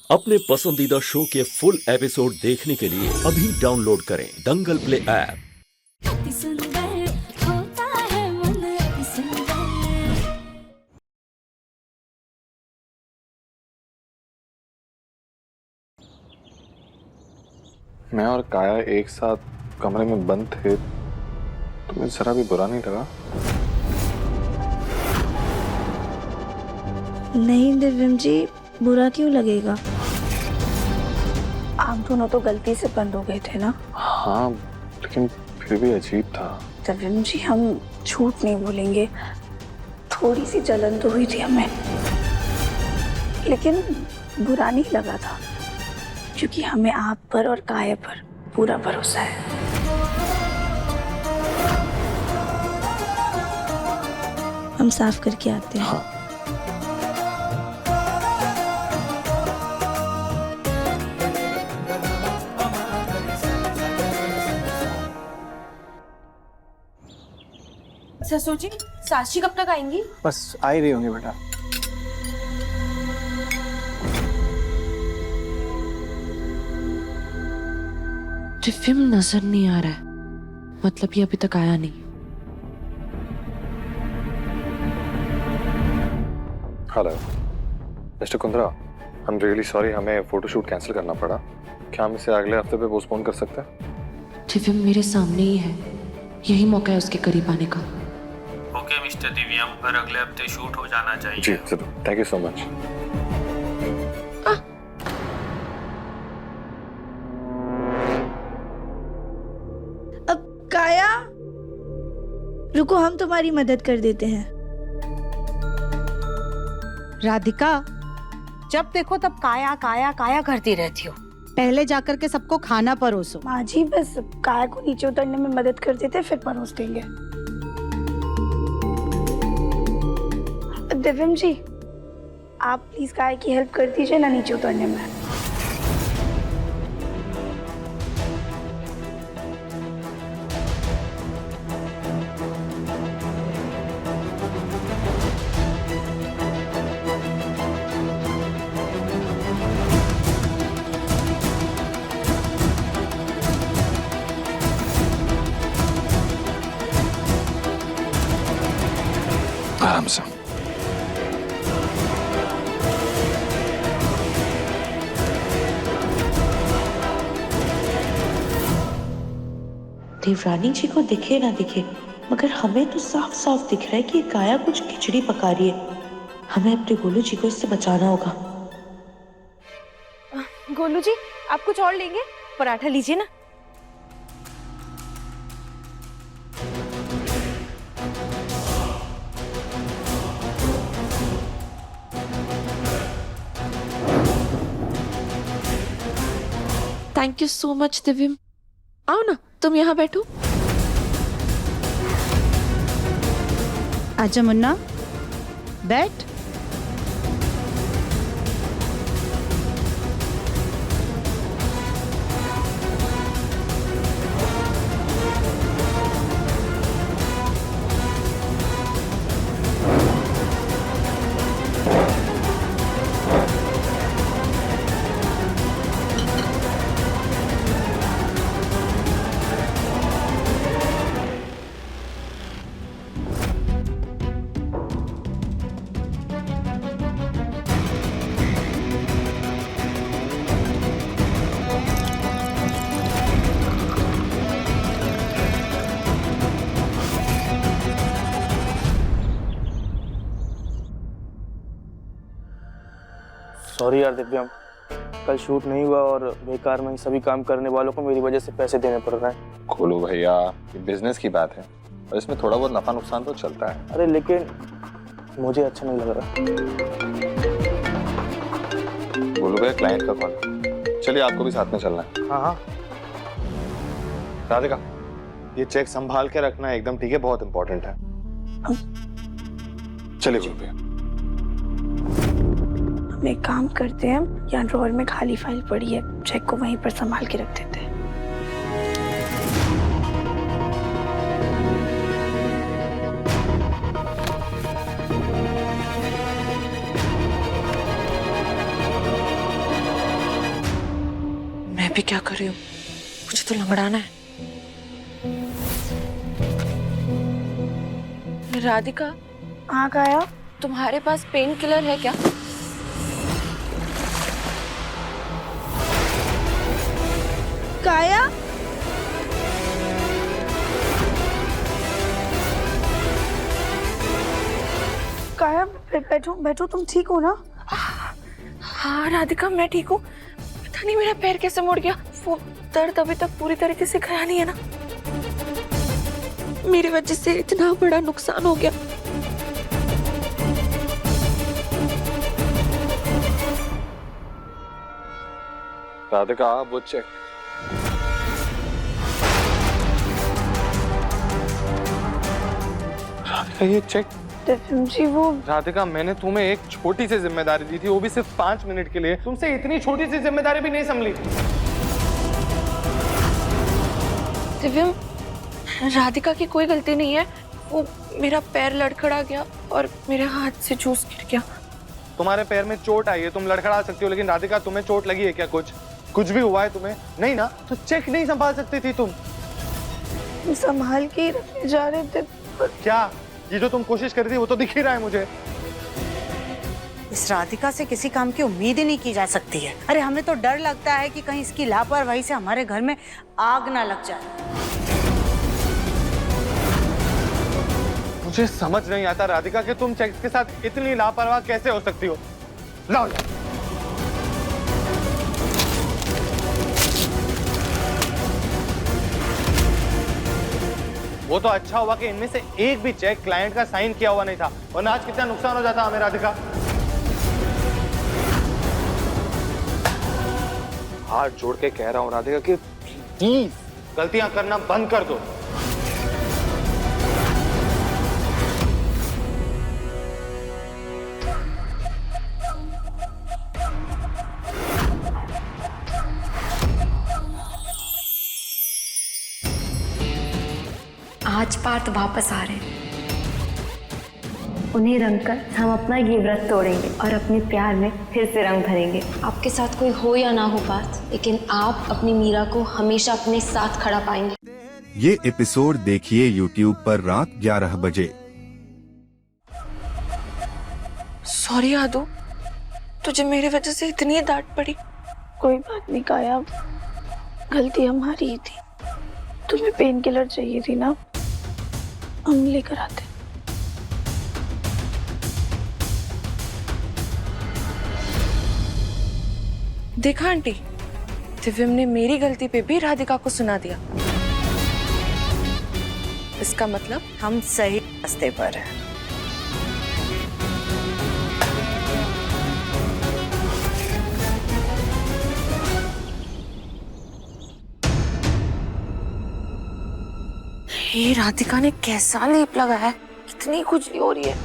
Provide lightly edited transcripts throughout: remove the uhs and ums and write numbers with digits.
अपने पसंदीदा शो के फुल एपिसोड देखने के लिए अभी डाउनलोड करें दंगल प्ले ऐप। अति सुंदर होता है मन अति सुंदर। मैं और काया एक साथ कमरे में बंद थे, तुम्हें जरा भी बुरा नहीं लगा? नहीं दिव्यम जी, बुरा क्यों लगेगा? आप दोनों तो गलती से बंद हो गए थे ना। हाँ, लेकिन फिर भी अजीब था। दिव्यम जी, हम झूठ नहीं बोलेंगे, थोड़ी सी जलन तो हुई थी हमें, लेकिन बुरा नहीं लगा था, क्योंकि हमें आप पर और काया पर पूरा भरोसा है। हम साफ करके आते हैं। हाँ। ससुर जी, साक्षी कब तक आएंगी? बस आ ही रही होंगी बेटा। दिव्यम नजर नहीं आ रहा है, मतलब ये अभी तक आया नहीं। Hello mister Kundra, I am really sorry, हमें फोटोशूट कैंसिल करना पड़ा। क्या हम इसे अगले हफ्ते पे पोस्टपोन कर सकते हैं? दिव्यम मेरे सामने ही है, यही मौका है उसके करीब आने का। ओके मिस्टर दिव्यम, पर अगले हफ्ते शूट हो जाना चाहिए। जी जरूर, थैंक यू सो मच। अब काया, रुको, हम तुम्हारी मदद कर देते हैं। राधिका, जब देखो तब काया काया काया करती रहती हो। पहले जाकर के सबको खाना परोसो। माँ जी, बस काया को नीचे उतरने में मदद कर देते, फिर परोस देंगे। दिव्यम जी, आप प्लीज काया की हेल्प कर दीजिए ना नीचे उतरने में। आराम से। देवरानी जी को दिखे ना दिखे, मगर हमें तो साफ साफ दिख रहा है कि काया कुछ खिचड़ी पका रही है। हमें अपने गोलू जी को इससे बचाना होगा। गोलू जी, आप कुछ और लेंगे? पराठा लीजिए ना। Thank you so much Divyam. आओ ना, तुम यहाँ बैठो। आजा मुन्ना, बैठ। सॉरी यार दिव्यम, कल शूट नहीं हुआ और बेकार में ही सभी काम करने वालों को मेरी वजह से पैसे देने पड़ रहे हैं। खोलो भैया, ये बिजनेस की बात है और इसमें थोड़ा बहुत नफा नुकसान तो चलता है। अरे लेकिन मुझे अच्छा नहीं लग रहा। बोलो भैया, क्लाइंट का कॉल। चलिए, आपको भी साथ में चलना है। हाँ हाँ। राधिका, ये चेक संभाल के रखना है एकदम, ठीक है? बहुत इंपॉर्टेंट है। चलिए बोलो भैया। हम एक काम करते हैं, यहाँ ड्रॉअर में खाली फाइल पड़ी है, चेक को वहीं पर संभाल के रख देते हैं। भी क्या कर रही हूँ, मुझे तो लंगड़ाना है। राधिका, हाँ काया, तुम्हारे पास पेन किलर है क्या? काया, काया बैठो बैठो, तुम ठीक हो ना? हाँ राधिका, मैं ठीक हूँ। पता नहीं मेरा पैर कैसे मुड़ गया। वो दर्द अभी तक पूरी तरीके से गया नहीं है ना। मेरी वजह से इतना बड़ा नुकसान हो गया। राधिका, वो चेक। राधिका, ये चेक। दिव्यम जी, वो राधिका, मैंने तुम्हें एक छोटी सी जिम्मेदारी दी थी, वो भी सिर्फ 5 मिनट के लिए। तुमसे इतनी छोटी सी जिम्मेदारी भी नहीं संभली। दिव्यम, राधिका की कोई गलती नहीं है। वो मेरा पैर लड़खड़ा गया और मेरे हाथ से जूस गिर गया। तुम्हारे पैर में चोट आई है, तुम लड़खड़ा सकती हो, लेकिन राधिका तुम्हें चोट लगी है क्या? कुछ भी हुआ है तुम्हें? नहीं ना? तो चेक नहीं संभाल सकती थी तुम? संभाल के ही रखने जा रहे थे। क्या ये जो तुम कोशिश कर रही थी वो तो दिख ही रहा है मुझे। इस राधिका से किसी काम की उम्मीद ही नहीं की जा सकती है। अरे हमें तो डर लगता है कि कहीं इसकी लापरवाही से हमारे घर में आग ना लग जाए। मुझे समझ नहीं आता राधिका कि तुम चेक्स के साथ इतनी लापरवाह कैसे हो सकती हो। लाओ। वो तो अच्छा हुआ कि इनमें से एक भी चेक क्लाइंट का साइन किया हुआ नहीं था, वरना आज कितना नुकसान हो जाता हमें। राधिका, हाथ जोड़ के कह रहा हूं राधिका कि प्लीज गलतियां करना बंद कर दो। आज पार्थ वापस आ रहे हैं। उन्हें रंग कर हम अपना ये व्रत तोड़ेंगे और अपने प्यार में फिर से रंग भरेंगे। आपके साथ कोई हो या ना हो पार्थ, लेकिन आप अपनी मीरा को हमेशा अपने साथ खड़ा पाएंगे। ये एपिसोड देखिए YouTube पर रात 11 बजे। सॉरी आदू, तुझे मेरी वजह से इतनी डांट पड़ी। कोई बात नहीं काया, गलती हमारी ही थी। तुम्हें पेन किलर चाहिए थी ना, हम लेकर आते। देखा आंटी, दिव्यम ने मेरी गलती पे भी राधिका को सुना दिया। इसका मतलब हम सही रास्ते पर हैं। ये राधिका ने कैसा लेप लगाया है, कितनी खुजली हो रही है।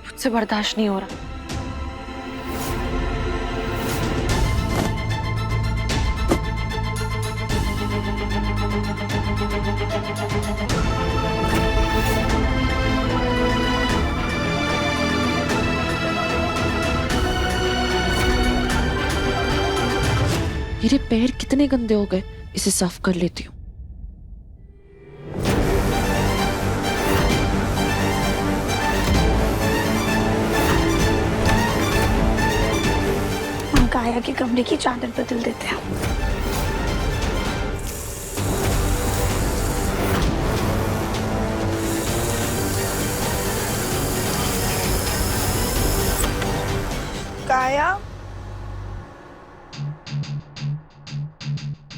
मुझसे बर्दाश्त नहीं हो रहा। मेरे पैर कितने गंदे हो गए, इसे साफ कर लेती हूँ। काया के कमरे की चादर बदल देते हैं। काया,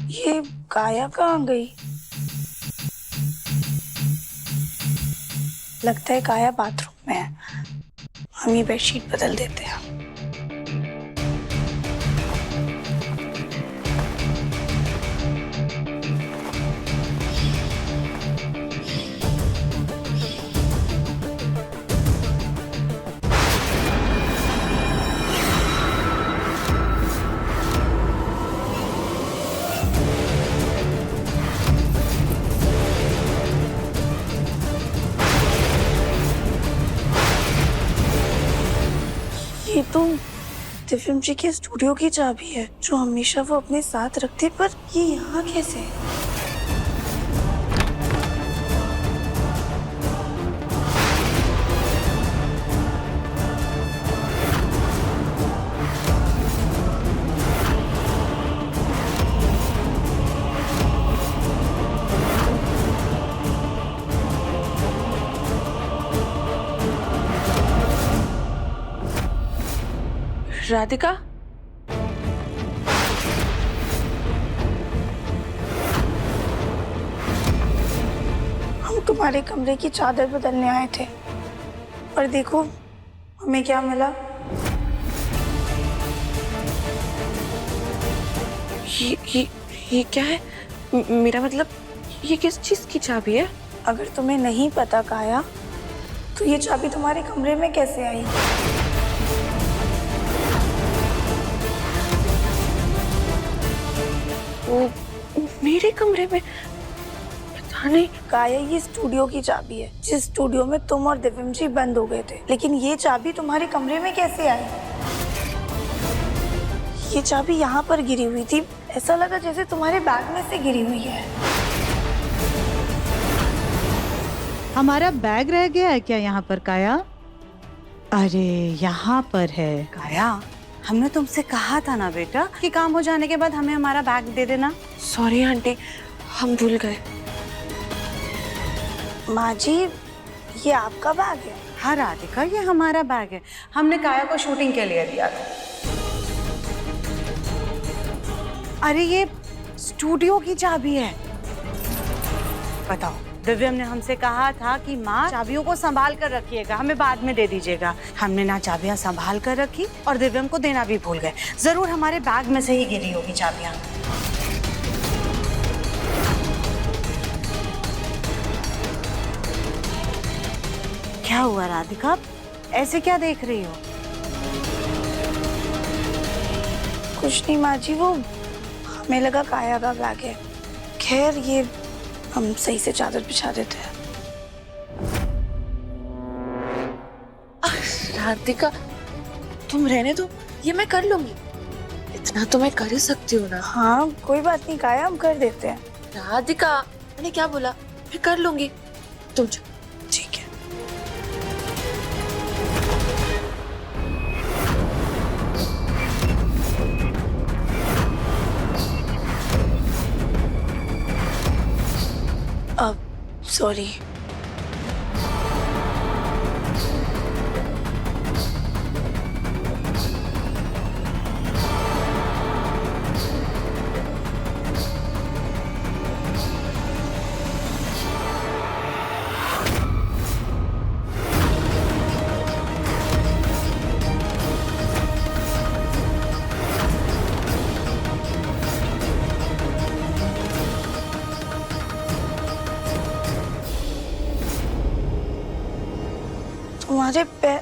ये काया कहाँ गई? लगता है काया बाथरूम में है। हम ये बेडशीट बदल देते हैं। ये दिव्यम जी के स्टूडियो की चाबी है जो हमेशा वो अपने साथ रखते, पर ये यहाँ कैसे? राधिका, हम तुम्हारे कमरे की चादर बदलने आए थे और देखो हमें क्या मिला। ये क्या है? मेरा मतलब ये किस चीज की चाबी है? अगर तुम्हें नहीं पता काया, तो ये चाबी तुम्हारे कमरे में कैसे आई? वो मेरे कमरे में? पता नहीं। काया, ये स्टूडियो की चाबी है जिस स्टूडियो में तुम और दिव्यम जी बंद हो गए थे, लेकिन ये चाबी तुम्हारे कमरे में कैसे आई? ये चाबी यहाँ पर गिरी हुई थी, ऐसा लगा जैसे तुम्हारे बैग में से गिरी हुई है। हमारा बैग रह गया है क्या यहाँ पर काया? अरे यहाँ पर है। काया, हमने तुमसे कहा था ना बेटा कि काम हो जाने के बाद हमें हमारा बैग दे देना। सॉरी आंटी, हम भूल गए। माँ जी, ये आपका बैग है? हाँ राधिका, ये हमारा बैग है। हमने काया को शूटिंग के लिए दिया था। अरे ये स्टूडियो की चाबी है। बताओ, दिव्यम ने हमसे कहा था कि माँ चाबियों को संभाल कर रखिएगा, हमें बाद में दे दीजिएगा। हमने ना चाबियां संभाल कर रखी और दिव्यम को देना भी भूल गए। जरूर हमारे बैग में से ही गिरी होगी चाबियां। क्या हुआ राधिका, ऐसे क्या देख रही हो? कुछ नहीं माँ जी, वो हमें लगा काया का बैग है। खैर, ये हम सही से चादर बिछा देते हैं। राधिका, तुम रहने दो, ये मैं कर लूंगी। इतना तो मैं कर ही सकती हूँ ना। हाँ कोई बात नहीं काया, हम कर देते हैं। राधिका, मैंने क्या बोला? मैं कर लूंगी, तुम जाओ। ठीक है। अब सॉरी। तुम्हारे पैर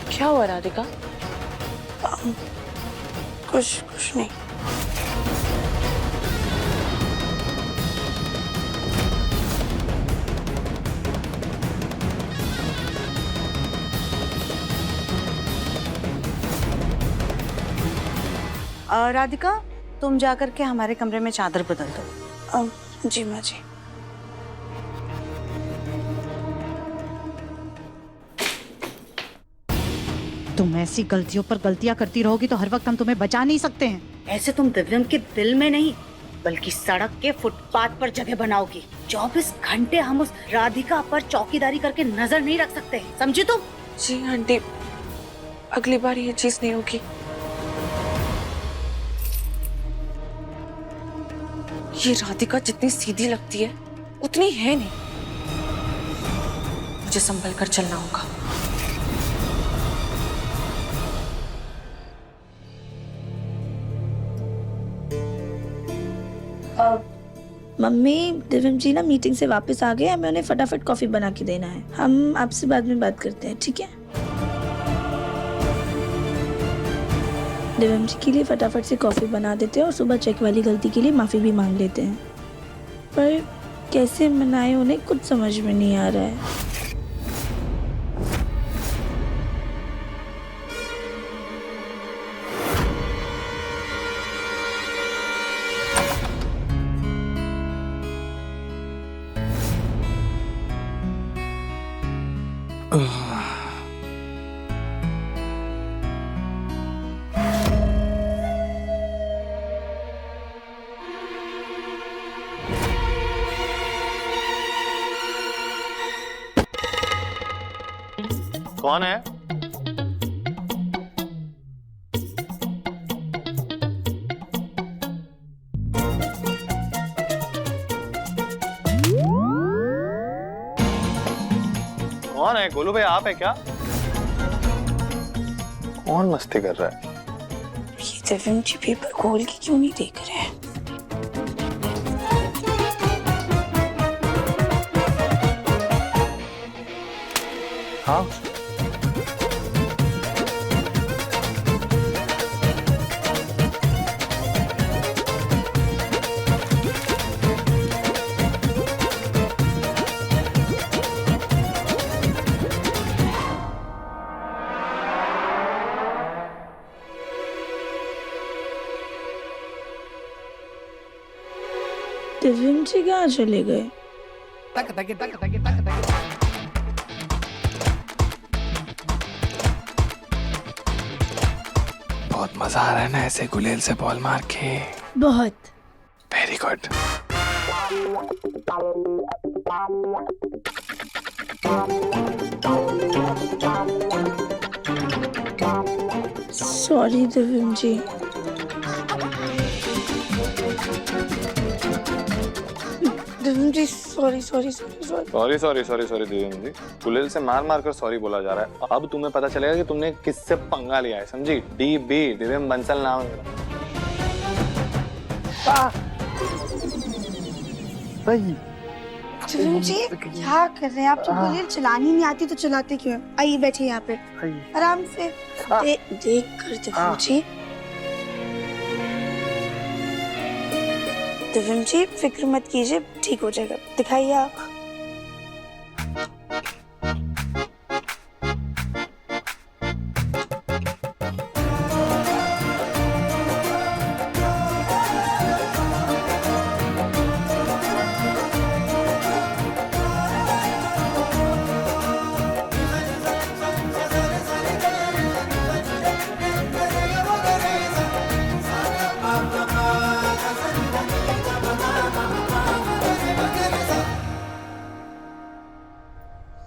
क्या हुआ राधिका? कुछ नहीं। राधिका, तुम जाकर के हमारे कमरे में चादर बदल दो। जी माँ जी। तुम ऐसी गलतियों पर गलतियां करती रहोगी तो हर वक्त हम तुम्हें बचा नहीं सकते हैं। ऐसे तुम दिव्यम के दिल में नहीं बल्कि सड़क के फुटपाथ पर जगह बनाओगी। 24 घंटे हम उस राधिका पर चौकीदारी करके नजर नहीं रख सकते, समझी तुम? जी आंटी, अगली बार ये चीज नहीं होगी। ये राधिका जितनी सीधी लगती है उतनी है नहीं। मुझे संभल कर चलना होगा। मम्मी, दिव्यम जी ना मीटिंग से वापस आ गए, हमें उन्हें फटाफट कॉफी बना के देना है। हम आपसे बाद में बात करते हैं, ठीक है? दिव्यम जी के लिए फटाफट से कॉफी बना देते हैं और सुबह चेक वाली गलती के लिए माफी भी मांग लेते हैं। पर कैसे मनाए उन्हें कुछ समझ में नहीं आ रहा है। कौन है? कौन है? गोलू भाई आप है क्या? कौन मस्ती कर रहा है? ये दिव्यम जी पेपर खोल के क्यों नहीं देख रहे हैं? हाँ दिव्यम जी कहाँ चले गए? बहुत मजा आ रहा है ना ऐसे गुलेल से बॉल मार के। बहुत। Very good. Sorry Divyam ji. Divyam ji sorry sorry sorry sorry sorry sorry sorry sorry Divyam ji, गुलेल से मार मार कर सॉरी बोला जा रहा है। अब तुम्हें पता चलेगा कि तुमने किससे पंगा लिया है, समझी? DB दिव्यम बंसल नाम है मेरा। दिव्यम जी क्या कर रहे हैं आप? तो गुलेल चलानी नहीं आती तो चलाते क्यों हैं? आइए बैठिए यहाँ पे आराम से। देख कर दिव्यम जी। दिव्यम जी फिक्र मत कीजिए, ठीक हो जाएगा। दिखाइए आप।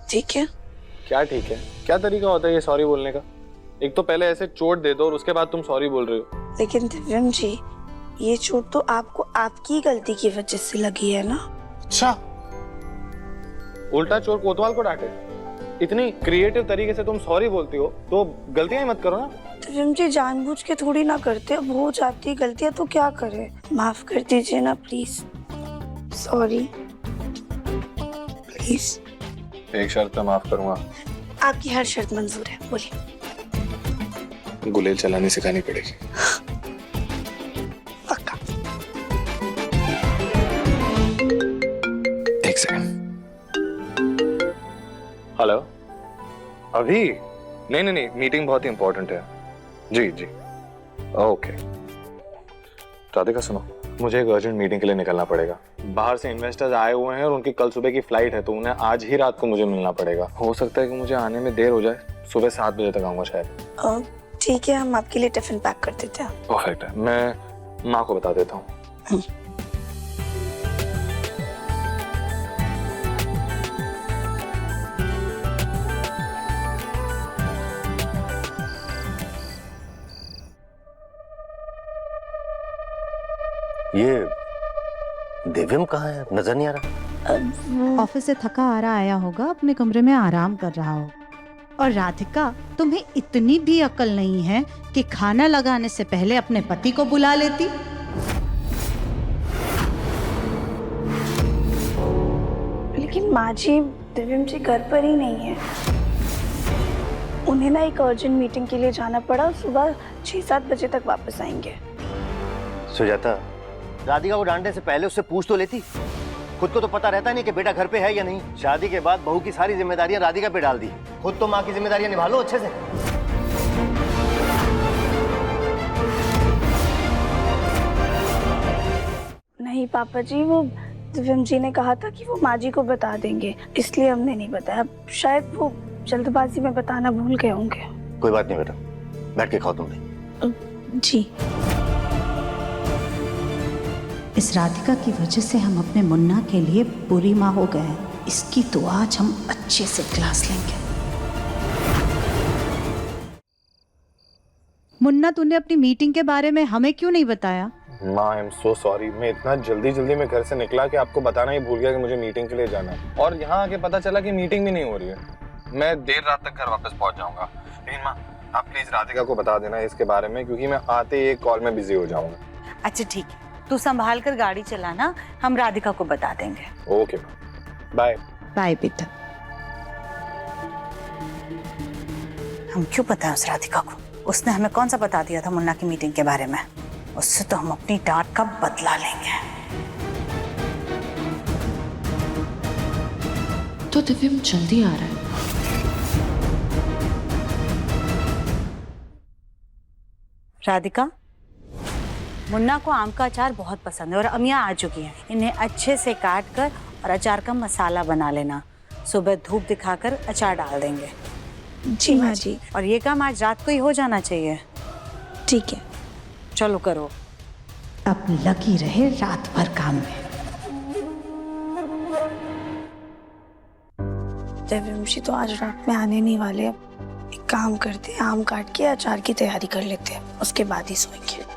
ठीक है? क्या ठीक है? क्या तरीका होता है ये सॉरी बोलने का? एक तो पहले ऐसे चोट दे दो और उसके बाद तुम सॉरी बोल रहे हो। लेकिन दिव्यम जी ये चोट तो आपको आपकी गलती की वजह से लगी है ना? अच्छा, उल्टा चोर कोतवाल को डांटे। इतनी क्रिएटिव तरीके से तुम सॉरी बोलती हो तो गलतियां ही मत करो ना। दिव्यम जी जानबूझ के थोड़ी ना करते, अब हो जाती है गलतियां तो क्या करे। माफ कर दीजिए ना प्लीज। Sorry please. एक शर्त पे माफ करूंगा। आपकी हर शर्त मंजूर है, बोलिए। गुलेल चलानी सिखानी पड़ेगी। पक्का। एक सेकंड। हेलो, अभी? नहीं नहीं नहीं, मीटिंग बहुत ही इंपॉर्टेंट है। जी जी ओके। राधिका सुनो, मुझे एक अर्जेंट मीटिंग के लिए निकलना पड़ेगा। बाहर से इन्वेस्टर्स आए हुए हैं और उनकी कल सुबह की फ्लाइट है, तो उन्हें आज ही रात को मुझे मिलना पड़ेगा। हो सकता है कि मुझे आने में देर हो जाए, सुबह 7 बजे तक आऊंगा शायद। ठीक है, हम आपके लिए टिफिन पैक कर देते हैं। परफेक्ट है, मैं माँ को बता देता हूँ। ये दिव्यम कहाँ है? नजर नहीं आ रहा। ऑफिस से थका आ रहा आया होगा, अपने कमरे में आराम कर रहा हो। और राधिका, तुम्हें इतनी भी अकल नहीं है कि खाना लगाने से पहले अपने पति को बुला लेती? लेकिन माँ जी, दिव्यम जी घर पर ही नहीं है। उन्हें ना एक अर्जेंट मीटिंग के लिए जाना पड़ा, सुबह 6-7 बजे तक वापस आएंगे। सुजाता, राधिका को डांटने से पहले उससे पूछ तो लेती। खुद को तो पता रहता नहीं कि बेटा घर पे है या नहीं। शादी के बाद बहू की सारी जिम्मेदारियां राधिका पे डाल दी। खुद तो माँ की जिम्मेदारियां निभा लो अच्छे से। नहीं पापा जी, वो दिव्यम जी ने कहा था कि वो माँ जी को बता देंगे, इसलिए हमने नहीं बताया। शायद वो जल्दबाजी में बताना भूल गए होंगे। कोई बात नहीं बेटा, बैठ के खाओ तुम भी। जी। इस राधिका की वजह से हम अपने मुन्ना के लिए बुरी माँ हो गए हैं। इसकी तो आज हम अच्छे से क्लास लेंगे। मुन्ना, तूने अपनी मीटिंग के बारे में हमें क्यों नहीं बताया? माँ आई एम सो सॉरी, मैं इतना जल्दी में घर से निकला कि आपको बताना ही भूल गया कि मुझे मीटिंग के लिए जाना है। और यहाँ आके पता चला कि मीटिंग भी नहीं हो रही है। मैं देर रात तक घर वापस पहुँच जाऊंगा। लेकिन माँ, आप प्लीज राधिका को बता देना इसके बारे में, क्योंकि मैं आते ही एक कॉल में बिजी हो जाऊंगा। अच्छा ठीक है, तू संभाल कर गाड़ी चलाना, हम राधिका को बता देंगे। Okay bye. बाय बेटा। हम क्यों बताएं उस राधिका को? उसने हमें कौन सा बता दिया था मुन्ना की मीटिंग के बारे में? उससे तो हम अपनी डांट का बदला लेंगे। तो दिव्यम जल्दी आ रहा है। राधिका, मुन्ना को आम का अचार बहुत पसंद है और अमियाँ आ चुकी हैं। इन्हें अच्छे से काट कर और अचार का मसाला बना लेना। सुबह धूप दिखाकर अचार डाल देंगे। जी माँ जी। और ये काम आज रात को ही हो जाना चाहिए। ठीक है, चलो करो। अब लगी रहे रात भर काम में। दिव्यम जी तो आज रात में आने नहीं वाले। अब एक काम करते हैं, आम काट के अचार की तैयारी कर लेते हैं, उसके बाद ही सोएंगे।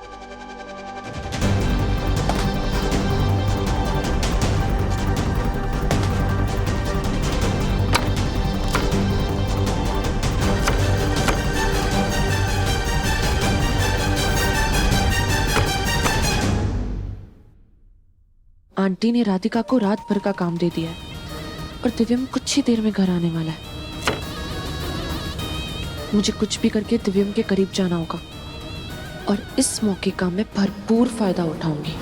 आंटी ने राधिका को रात भर का काम दे दिया है और दिव्यम कुछ ही देर में घर आने वाला है। मुझे कुछ भी करके दिव्यम के करीब जाना होगा और इस मौके का मैं भरपूर फायदा उठाऊंगी।